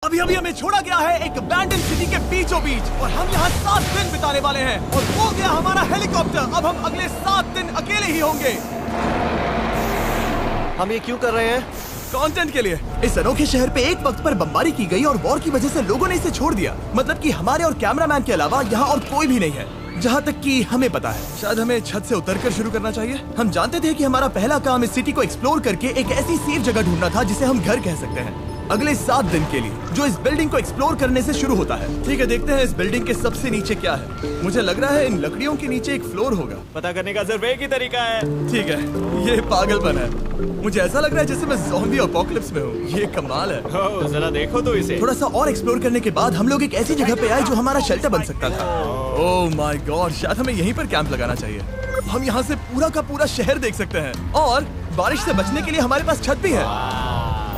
अभी अभी हमें छोड़ा गया है एक अबैंडन सिटी के बीचों बीच और हम यहाँ 7 दिन बिताने वाले हैं और वो गया हमारा हेलीकॉप्टर। अब हम अगले 7 दिन अकेले ही होंगे। हम ये क्यों कर रहे हैं? कंटेंट के लिए। इस अनोखे शहर पे एक वक्त पर बमबारी की गई और वॉर की वजह से लोगों ने इसे छोड़ दिया। मतलब कि हमारे और कैमरामैन के अलावा यहाँ और कोई भी नहीं है, जहाँ तक कि हमें पता है। शायद हमें छत से उतरकर शुरू करना चाहिए। हम जानते थे कि हमारा पहला काम इस सिटी को एक्सप्लोर करके एक ऐसी सेफ जगह ढूंढना था जिसे हम घर कह सकते हैं, अगले 7 दिन के लिए, जो इस बिल्डिंग को एक्सप्लोर करने से शुरू होता है। ठीक है, देखते हैं इस बिल्डिंग के सबसे नीचे क्या है। मुझे लग रहा है इन लकड़ियों के नीचे एक फ्लोर होगा। पता करने का सिर्फ एक ही तरीका है। ठीक है, ये पागलपन है। मुझे ऐसा लग रहा है जैसे मैं ज़ॉम्बी अपोकलिप्स में हूँ। ये कमाल है। ओह, जरा देखो तो इसे। थोड़ा सा और एक्सप्लोर करने के बाद हम लोग एक ऐसी जगह पे आए जो हमारा शेल्टर बन सकता था। ओह माय गॉड, शायद हमें यहीं पर कैंप लगाना चाहिए। हम यहाँ से पूरा का पूरा शहर देख सकते हैं और बारिश से बचने के लिए हमारे पास छत भी है।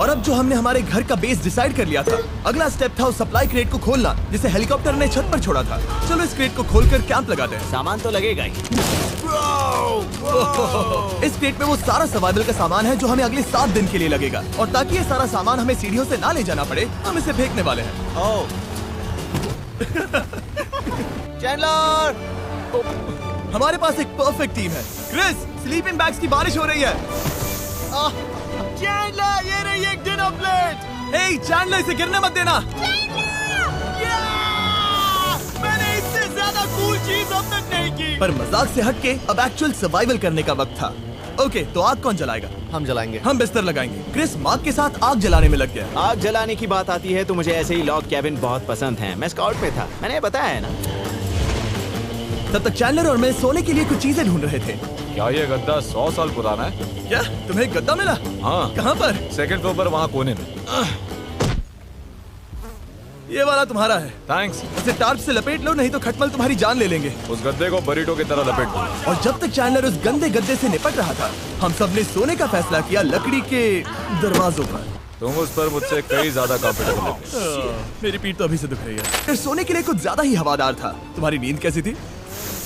और अब जो हमने हमारे घर का बेस डिसाइड कर लिया था, अगला स्टेप था उस सप्लाई क्रेट को खोलना जिसे हेलीकॉप्टर ने छत पर छोड़ा था। चलो इस क्रेट को खोलकर कैंप लगाते हैं। सामान तो लगेगा ही। इस क्रेट में वो सारा सर्वाइवल का सामान है जो हमें अगले 7 दिन के लिए लगेगा। और ताकि ये सारा सामान हमें सीढ़ियों से ना ले जाना पड़े, हम इसे फेंकने वाले हैं। ओह चैंडलर, हमारे पास एक परफेक्ट टीम है। क्रिस, स्लीपिंग बैग्स की बारिश हो रही है। चैंडलर, ये रही एक डिनर प्लेट। हे चैंडलर, इसे गिरने मत देना। मैंने इससे ज्यादा कूल चीज अब तक नहीं की। पर मजाक से हटके अब एक्चुअल सर्वाइवल करने का वक्त था। ओके, तो आग कौन जलाएगा? हम जलाएंगे। हम बिस्तर लगाएंगे। क्रिस मार्क के साथ आग जलाने में लग गया। आग जलाने की बात आती है तो मुझे ऐसे ही लॉग कैबिन बहुत पसंद है। मैं स्काउट में था, मैंने बताया है ना। तब तक चैंडलर और मैं सोने के लिए कुछ चीजें ढूंढ रहे थे। क्या ये गद्दा 100 साल पुराना है? क्या तुम्हें एक गद्दा मिला? हाँ। कहाँ पर? सेकंड फ्लोर पर, वहाँ कोने में। ये वाला तुम्हारा है। थैंक्स। इसे टार्प से लपेट लो, नहीं तो खटमल तुम्हारी जान ले लेंगे। उस गद्दे को बरीटो की तरह लपेट दो। और जब तक चैंडलर उस गंदे गद्दे से निपट रहा था, हम सब ने सोने का फैसला किया लकड़ी के दरवाजों पर। तुम उस पर मुझसे कई ज्यादा कंफर्टेबल हो। मेरी पीठ तो अभी से दुख रही है। फिर सोने के लिए कुछ ज्यादा ही हवादार था। तुम्हारी नींद कैसी थी?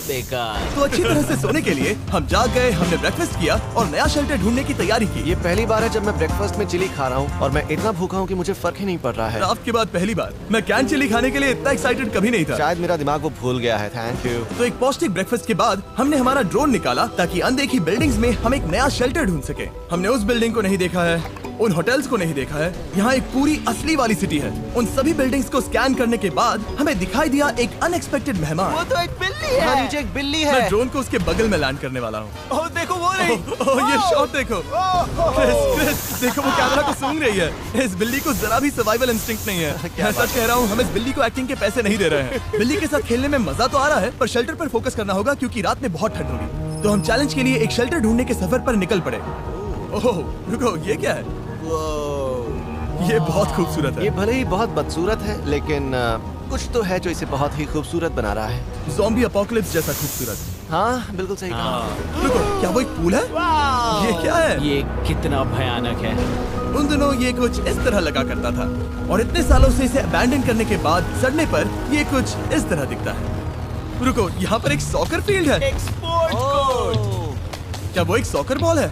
बेकार। तो अच्छी तरह से सोने के लिए हम जाग गए। हमने ब्रेकफास्ट किया और नया शेल्टर ढूंढने की तैयारी की। ये पहली बार है जब मैं ब्रेकफास्ट में चिली खा रहा हूँ और मैं इतना भूखा हूँ कि मुझे फर्क ही नहीं पड़ रहा है। रात के बाद पहली बार मैं कैन चिली खाने के लिए इतना एक्साइटेड कभी नहीं था। शायद मेरा दिमाग वो भूल गया है। Thank you. तो एक पौष्टिक ब्रेकफास्ट के बाद हमने हमारा ड्रोन निकाला ताकि अनदेखी बिल्डिंग्स में हम एक नया शेल्टर ढूंढ सके। हमने उस बिल्डिंग को नहीं देखा है, उन होटल्स को नहीं देखा है। यहाँ एक पूरी असली वाली सिटी है। उन सभी बिल्डिंग्स को स्कैन करने के बाद हमें दिखाई दिया एक अनएक्सपेक्टेड मेहमान। वो तो एक बिल्ली यहाँ है। नीचे एक बिल्ली मैं है। ड्रोन को उसके बगल में लैंड करने वाला हूँ। ओह देखो वो रही। ये शॉट देखो। क्रिस, देखो वो कैमरा को सूंघ रही है। इस बिल्ली को जरा भी सर्वाइवल इंस्टिंक्ट नहीं है। मैं सच कह रहा हूँ, हम इस बिल्ली को एक्टिंग के पैसे नहीं दे रहे हैं। बिल्ली के साथ खेलने में मजा तो आ रहा है, पर शेल्टर पर फोकस करना होगा क्योंकि रात में बहुत ठंड होगी। तो हम चैलेंज के लिए एक शेल्टर ढूंढने के सफर पर निकल पड़े। ओह रुको, ये क्या है? ये बहुत खूबसूरत है। ये भले ही बहुत बदसूरत है, लेकिन कुछ तो है जो इसे बहुत ही खूबसूरत बना रहा है। ज़ॉम्बी अपोकलिप्स जैसा खूबसूरत। हाँ बिल्कुल सही कहा। रुको, क्या वो एक पूल है? ये क्या है? ये कितना भयानक है। उन दिनों ये कुछ इस तरह लगा करता था और इतने सालों से इसे अबैंडन करने के बाद सड़ने पर ये कुछ इस तरह दिखता है। रुको, यहाँ पर एक सॉकर फील्ड है। एक स्पोर्ट्स कोर्ट। क्या वो एक सॉकर बॉल है?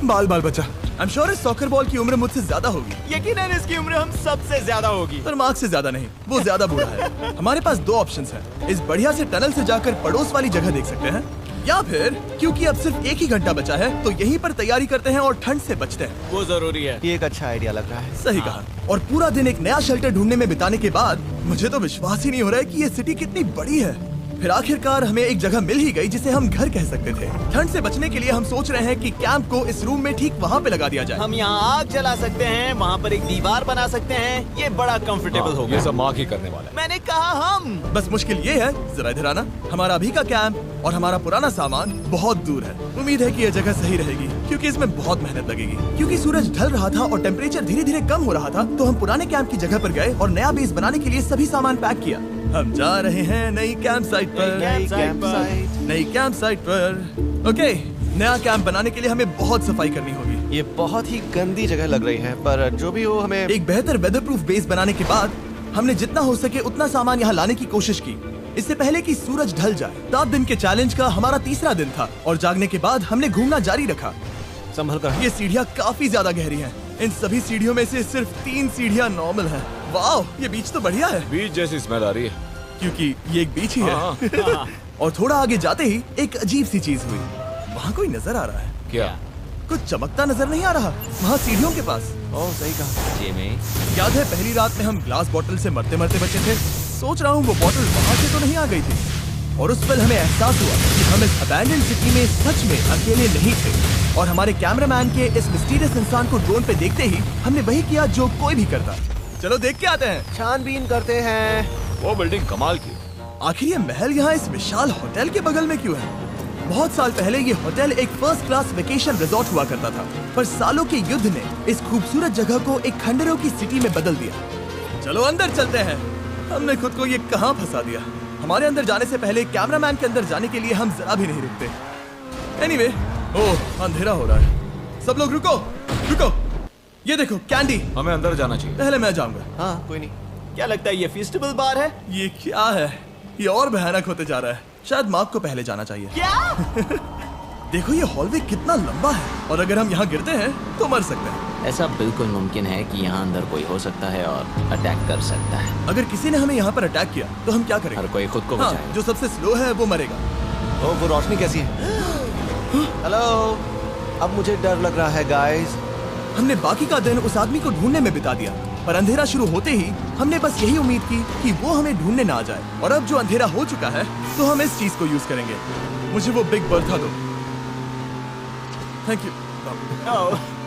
बाल बाल बचा। I'm sure इस सॉकर बॉल की उम्र मुझसे ज्यादा होगी। यकीनन इसकी उम्र हम सबसे ज्यादा होगी। पर मार्क से ज्यादा नहीं, वो ज्यादा बूढ़ा है। हमारे पास 2 ऑप्शंस हैं। इस बढ़िया से टनल से जाकर पड़ोस वाली जगह देख सकते हैं, या फिर क्योंकि अब सिर्फ 1 ही घंटा बचा है तो यहीं पर तैयारी करते हैं और ठंड से बचते हैं। वो जरूरी है। ये एक अच्छा आइडिया लग रहा है। सही कहा। और पूरा दिन एक नया शेल्टर ढूंढने में बिताने के बाद मुझे तो विश्वास ही नहीं हो रहा है कि ये सिटी कितनी बड़ी है। फिर आखिरकार हमें एक जगह मिल ही गई जिसे हम घर कह सकते थे। ठंड से बचने के लिए हम सोच रहे हैं कि कैंप को इस रूम में ठीक वहाँ पे लगा दिया जाए। हम यहाँ आग जला सकते हैं, वहाँ पर एक दीवार बना सकते हैं। ये बड़ा कंफर्टेबल होगा। ये सब मार्क ही करने वाला है। मैंने कहा हम। बस मुश्किल ये है, जरा इधर आना, हमारा अभी का कैंप और हमारा पुराना सामान बहुत दूर है। उम्मीद है कि यह जगह सही रहेगी क्योंकि इसमें बहुत मेहनत लगेगी। क्योंकि सूरज ढल रहा था और टेम्परेचर धीरे धीरे कम हो रहा था, तो हम पुराने कैंप की जगह पर गए और नया बेस बनाने के लिए सभी सामान पैक किया। हम जा रहे हैं नई कैंप साइट पर। नई कैंप साइट पर। ओके, नया कैंप बनाने के लिए हमें बहुत सफाई करनी होगी। ये बहुत ही गंदी जगह लग रही है, पर जो भी हो हमें एक बेहतर वेदरप्रूफ बेस बनाने के बाद हमने जितना हो सके उतना सामान यहाँ लाने की कोशिश की, इससे पहले कि सूरज ढल जाए। 7 दिन के चैलेंज का हमारा तीसरा दिन था और जागने के बाद हमने घूमना जारी रखा। संभल कर। ये सीढ़ियाँ काफी ज्यादा गहरी हैं, इन सभी सीढ़ियों में से सिर्फ 3 सीढ़ियाँ नॉर्मल हैं। वाह, ये बीच तो बढ़िया है बीच जैसी स्मेल आ रही है। क्योंकि ये एक बीच ही है। हाँ। और थोड़ा आगे जाते ही एक अजीब सी चीज हुई। वहाँ कोई नजर आ रहा है। क्या? कुछ चमकता नजर नहीं आ रहा वहाँ सीढ़ियों के पास। ओह सही कहा। जिमी, याद है पहली रात में हम ग्लास बॉटल से मरते मरते बचे थे। सोच रहा हूँ वो बॉटल वहाँ से तो नहीं आ गई थी। और उस पल हमें एहसास हुआ कि हम इस अबैंडन सिटी में सच में अकेले नहीं थे। और हमारे कैमरामैन के इस मिस्टीरियस इंसान को ड्रोन पे देखते ही हमने वही किया जो कोई भी करता। चलो देख के आते हैं। छानबीन करते हैं। वो बिल्डिंग कमाल की। आखिर ये महल यहाँ इस विशाल होटल के बगल में क्यों है? बहुत साल पहले ये होटल एक फर्स्ट क्लास वेकेशन रिजॉर्ट हुआ करता था, पर सालों के युद्ध ने इस खूबसूरत जगह को एक खंडरों की सिटी में बदल दिया। चलो अंदर चलते हैं। हमने खुद को ये कहाँ फंसा दिया। हमारे अंदर जाने से पहले कैमरामैन के अंदर जाने के लिए हम जरा भी नहीं रुकते। एनीवे, ओह अंधेरा हो रहा है। सब लोग रुको रुको। ये देखो कैंडी। हमें अंदर जाना चाहिए। पहले मैं जाऊंगा। हाँ कोई नहीं। क्या लगता है ये फेस्टिवल बार है? ये क्या है? ये और भयानक होते जा रहा है। शायद मार्क को पहले जाना चाहिए। क्या? देखो ये हॉलवे कितना लंबा है और अगर हम यहाँ गिरते हैं तो मर सकते हैं। ऐसा बिल्कुल मुमकिन है कि यहाँ अंदर कोई हो सकता है और अटैक कर सकता है। अगर किसी ने हमें यहाँ पर अटैक किया तो हम क्या हर करेंगे? कोई खुद को हाँ, बचाए। जो सबसे स्लो है वो मरेगा। ओह वो रोशनी कैसी है? हेलो, अब मुझे डर लग रहा है गाइस। हमने बाकी का दिन उस आदमी को ढूंढने में बिता दिया, पर अंधेरा शुरू होते ही हमने बस यही उम्मीद की कि वो हमें ढूंढने ना आ जाए। और अब जो अंधेरा हो चुका है तो हम इस चीज को यूज करेंगे। मुझे वो बिग बर्था दो। Thank you.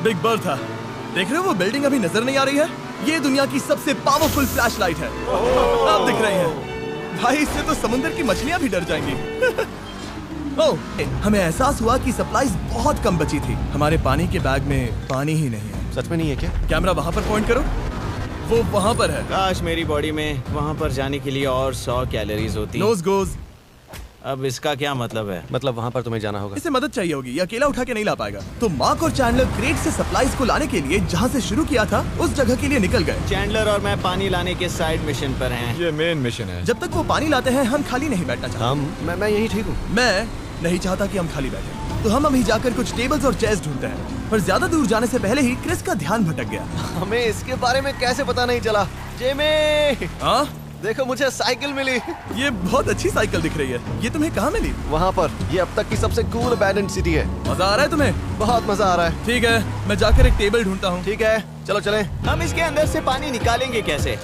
Big Bertha. देख रहे हो वो बिल्डिंग अभी नजर नहीं आ रही है? ये दुनिया की सबसे पावरफुल फ्लैश लाइट है। आप दिख रही है भाई, इससे तो समुद्र की मछलियां भी डर जाएंगी। ओह, हमें एहसास हुआ कि सप्लाईज बहुत कम बची थी। हमारे पानी के बैग में पानी ही नहीं है। सच में नहीं है क्या? कैमरा वहाँ पर पॉइंट करो। वो वहाँ पर है। काश मेरी बॉडी में वहाँ पर जाने के लिए और 100 कैलोरीज होती। नोज गोज। अब इसका क्या मतलब है? मतलब वहाँ पर तुम्हें जाना होगा। इसे मदद चाहिए होगी, ये अकेला उठा के नहीं ला पाएगा। तो मार्क और चैंडलर क्रेट से सप्लाईज को लाने के लिए जहाँ से शुरू किया था उस जगह के लिए निकल गए। चैंडलर और मैं पानी लाने के साइड मिशन पर हैं। ये मेन मिशन है। जब तक वो पानी लाते हैं हम खाली नहीं बैठना चाहते। मैं यही ठीक हूँ। मैं नहीं चाहता कि हम खाली बैठे, तो हम अभी जाकर कुछ टेबल्स और चेयर्स ढूंढते हैं। पर ज्यादा दूर जाने से पहले ही क्रिस का ध्यान भटक गया। हमें इसके बारे में कैसे पता नहीं चला? जेमी, हाँ, देखो मुझे साइकिल मिली। ये बहुत अच्छी साइकिल दिख रही है। ये तुम्हें कहाँ मिली? वहाँ पर। ये अब तक की सबसे कूल अबैंडन्ड सिटी है। मजा आ रहा है तुम्हें? बहुत मजा आ रहा है। ठीक है, मैं जाकर एक टेबल ढूंढता हूँ। ठीक है चलो चलें। हम इसके अंदर से पानी निकालेंगे कैसे?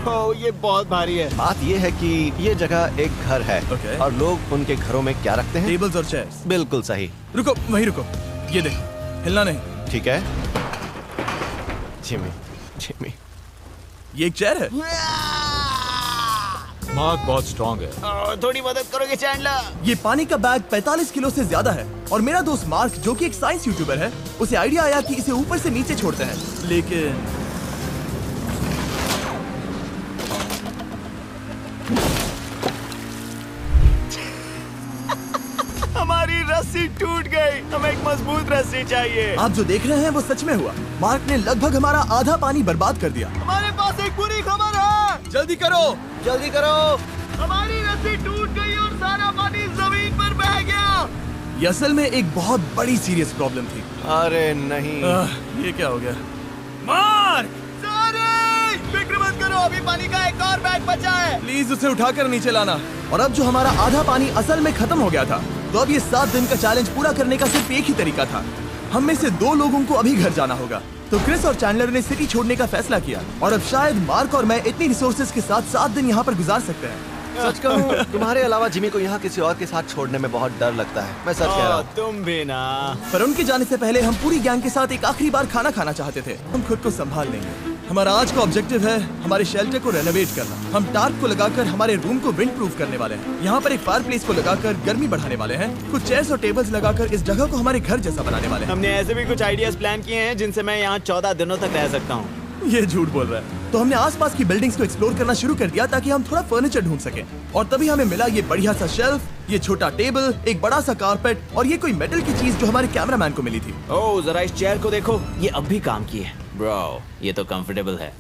ओह, ये बहुत भारी है। बात ये है कि ये जगह एक घर है। Okay. और लोग उनके घरों में क्या रखते हैं? टेबल्स और चेयर्स। बिल्कुल सही। रुको, वहीं रुको। ये देखो, हिलना नहीं। ठीक है जिमी। जिमी ये एक चेयर है। मार्क बहुत स्ट्रांग है। थोड़ी मदद करोगे चैंडलर? ये पानी का बैग 45 किलो से ज्यादा है और मेरा दोस्त मार्क जो कि एक साइंस यूट्यूबर है, उसे आइडिया आया कि इसे ऊपर से नीचे छोड़ते हैं। लेकिन हमारी रस्सी टूट गई। हमें एक मजबूत रस्सी चाहिए। आप जो देख रहे हैं वो सच में हुआ। मार्क ने लगभग हमारा आधा पानी बर्बाद कर दिया। हमारे पास एक बुरी खबर है। जल्दी करो। जल्दी करो। हमारी रस्सी टूट गई और सारा पानी जमीन पर बह गया। ये असल में एक बहुत बड़ी सीरियस प्रॉब्लम थी। अरे नहीं। ये क्या हो गया? मार्क, फिक्र मत करो, अभी पानी का एक और बैग बचा है। प्लीज उसे उठाकर नीचे लाना। और अब जो हमारा आधा पानी असल में खत्म हो गया था, तो अब ये 7 दिन का चैलेंज पूरा करने का सिर्फ एक ही तरीका था। हम में से 2 लोगों को अभी घर जाना होगा। तो क्रिस और चैंडलर ने सिटी छोड़ने का फैसला किया और अब शायद मार्क और मैं इतनी रिसोर्सेज के साथ 7 दिन यहाँ पर गुजार सकते हैं। सच कहूँ तुम्हारे अलावा जिमी को यहाँ किसी और के साथ छोड़ने में बहुत डर लगता है। मैं सच कह रहा हूँ। तुम भी ना। पर उनके जाने से पहले हम पूरी गैंग के साथ एक आखिरी बार खाना खाना चाहते थे। हम खुद को संभाल लेंगे। हमारा आज का ऑब्जेक्टिव है हमारे शेल्टर को रेनोवेट करना। हम टार्प को लगाकर हमारे रूम को विंड प्रूफ करने वाले हैं। यहाँ पर एक फायर प्लेस को लगाकर गर्मी बढ़ाने वाले हैं। कुछ चेयर्स और टेबल्स लगाकर इस जगह को हमारे घर जैसा बनाने वाले हैं। हमने ऐसे भी कुछ आइडियाज प्लान किए हैं जिनसे मैं यहाँ 14 दिनों तक रह सकता हूँ। ये झूठ बोल रहा है। तो हमने आसपास की बिल्डिंग्स को एक्सप्लोर करना शुरू कर दिया ताकि हम थोड़ा फर्नीचर ढूंढ सकें। और तभी हमें मिला ये बढ़िया सा शेल्फ, ये छोटा टेबल, एक बड़ा सा कारपेट और ये कोई मेटल की चीज जो हमारे कैमरामैन को मिली थी। ओह, जरा इस चेयर को देखो, ये अब भी काम की है। ब्रो, ये तो कंफर्टेबल है।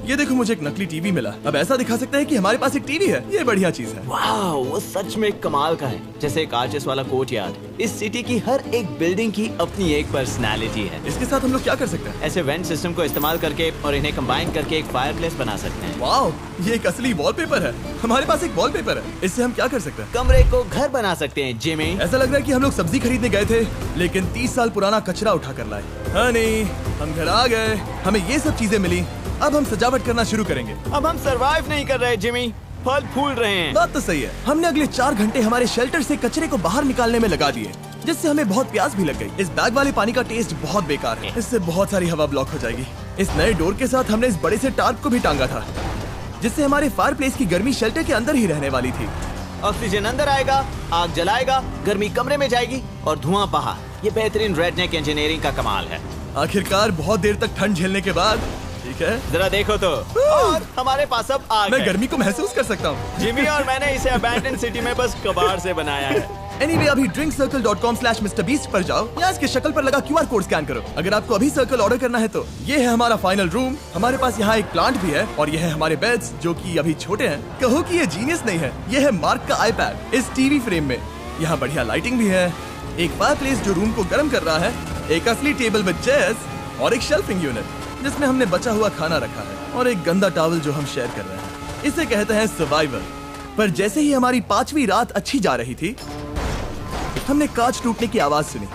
ये देखो, मुझे एक नकली टीवी मिला। अब ऐसा दिखा सकते हैं कि हमारे पास एक टीवी है। ये बढ़िया चीज है। वाह, वो सच में कमाल का है। जैसे एक आर्चेस वाला कोर्ट यार्ड। इस सिटी की हर एक बिल्डिंग की अपनी एक पर्सनालिटी है। इसके साथ हम लोग क्या कर सकते हैं? ऐसे वेंट सिस्टम को इस्तेमाल करके और इन्हें कंबाइन करके एक फायरप्लेस बना सकते हैं। वाओ, ये एक असली वॉलपेपर है। हमारे पास एक वॉलपेपर है। इससे हम क्या कर सकते हैं? कमरे को घर बना सकते हैं जिमी। ऐसा लग रहा है कि हम लोग सब्जी खरीदने गए थे, लेकिन 30 साल पुराना कचरा उठा कर लाए। हनी, हम घर आ गए। हमें ये सब चीजें मिली। अब हम सजावट करना शुरू करेंगे। अब हम सरवाइव नहीं कर रहे जिमी, फल फूल रहे हैं। बात तो सही है। हमने अगले 4 घंटे हमारे शेल्टर से कचरे को बाहर निकालने में लगा दिए, जिससे हमें बहुत प्यास भी लग गई। इस बैग वाले पानी का टेस्ट बहुत बेकार है। इससे बहुत सारी हवा ब्लॉक हो जाएगी। इस नए डोर के साथ हमने इस बड़े से टार्प को भी टांगा था, जिससे हमारे फायर प्लेस की गर्मी शेल्टर के अंदर ही रहने वाली थी। ऑक्सीजन अंदर आएगा, आग जलाएगा, गर्मी कमरे में जाएगी और धुआं बाहर। ये बेहतरीन रेडनेक इंजीनियरिंग का कमाल है। आखिरकार बहुत देर तक ठंड झेलने के बाद, ठीक है, जरा देखो तो, और हमारे पास अब आग मैं है। गर्मी को महसूस कर सकता हूँ। जिमी और मैंने इसे अबैंडन सिटी में बस कबाड़ से बनाया है। Anyway, अभी drinkcircle.com/MrBeast पर जाओ या इसके शक्ल पर लगा QR कोड स्कैन करो। अगर आपको अभी सर्कल ऑर्डर करना है तो ये है हमारा फाइनल रूम। हमारे पास यहाँ एक प्लांट भी है और ये है हमारे बेड्स, जो कि अभी छोटे हैं। कहो कि ये जीनियस नहीं है। ये है मार्क का आईपैड इस टीवी फ्रेम में। यहाँ बढ़िया लाइटिंग भी है, एक फायरप्लेस जो रूम को गर्म कर रहा है, एक असली टेबल विद चेयर्स और एक शेल्फिंग यूनिट जिसमें हमने बचा हुआ खाना रखा है, और एक गंदा टॉवल जो हम शेयर कर रहे हैं। इसे कहते हैं सर्वाइवल। पर जैसे ही हमारी 5वीं रात अच्छी जा रही थी, हमने कांच टूटने की आवाज सुनी।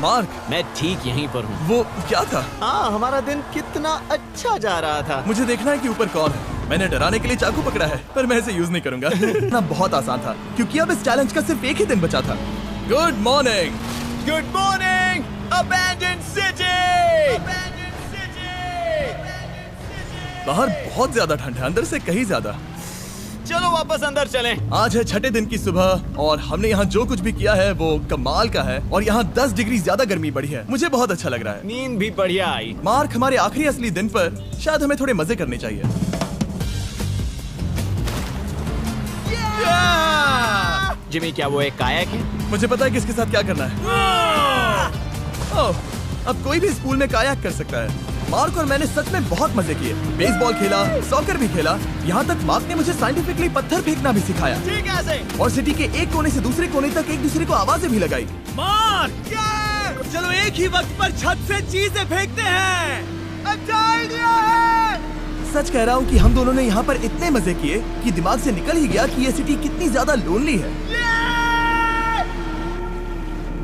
मार्क, मैं ठीक यहीं पर हूँ। वो क्या था? हाँ, हमारा दिन कितना अच्छा जा रहा था। मुझे देखना है कि ऊपर कौन है। मैंने डराने के लिए चाकू पकड़ा है, पर मैं इसे यूज नहीं करूंगा। ना बहुत आसान था, क्योंकि अब इस चैलेंज का सिर्फ एक ही दिन बचा था। Good morning. Good morning, abandon city. बाहर बहुत ज्यादा ठंड है, अंदर से कहीं ज्यादा। चलो वापस अंदर चलें। आज है 6ठे दिन की सुबह और हमने यहाँ जो कुछ भी किया है वो कमाल का है, और यहाँ 10 डिग्री ज्यादा गर्मी बढ़ी है। मुझे बहुत अच्छा लग रहा है। नींद भी बढ़िया आई। मार्क, हमारे आखिरी असली दिन पर शायद हमें थोड़े मजे करने चाहिए। जिमी, क्या वो एक कायाक है? मुझे पता है किसके साथ क्या करना है। ओह, अब कोई भी इस पूल में कायाक कर सकता है। मार्क और मैंने सच में बहुत मजे किए। बेसबॉल खेला, सॉकर भी खेला, यहाँ तक मार्क ने मुझे साइंटिफिकली पत्थर फेंकना भी सिखाया। ठीक है ऐसे। और सिटी के एक कोने से दूसरे कोने तक एक दूसरे को आवाजें भी लगाई। मार्क, चलो एक ही वक्त पर छत से चीजें फेंकते हैं। अच्छा आइडिया है। सच कह रहा हूँ कि हम दोनों ने यहाँ पर इतने मजे किए कि दिमाग से निकल ही गया कि ये सिटी कितनी ज्यादा लोनली है।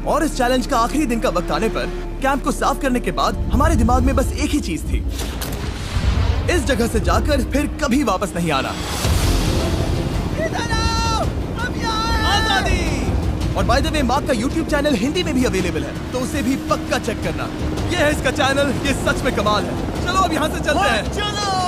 और इस चैलेंज का आखिरी दिन का वक्त आने पर कैंप को साफ करने के बाद हमारे दिमाग में बस एक ही चीज थी, इस जगह से जाकर फिर कभी वापस नहीं आना। आजादी। और बाय द वे, मार्क का YouTube चैनल हिंदी में भी अवेलेबल है, तो उसे भी पक्का चेक करना। ये है इसका चैनल, ये सच में कमाल है। चलो अब यहाँ से चलते हैं। चलो।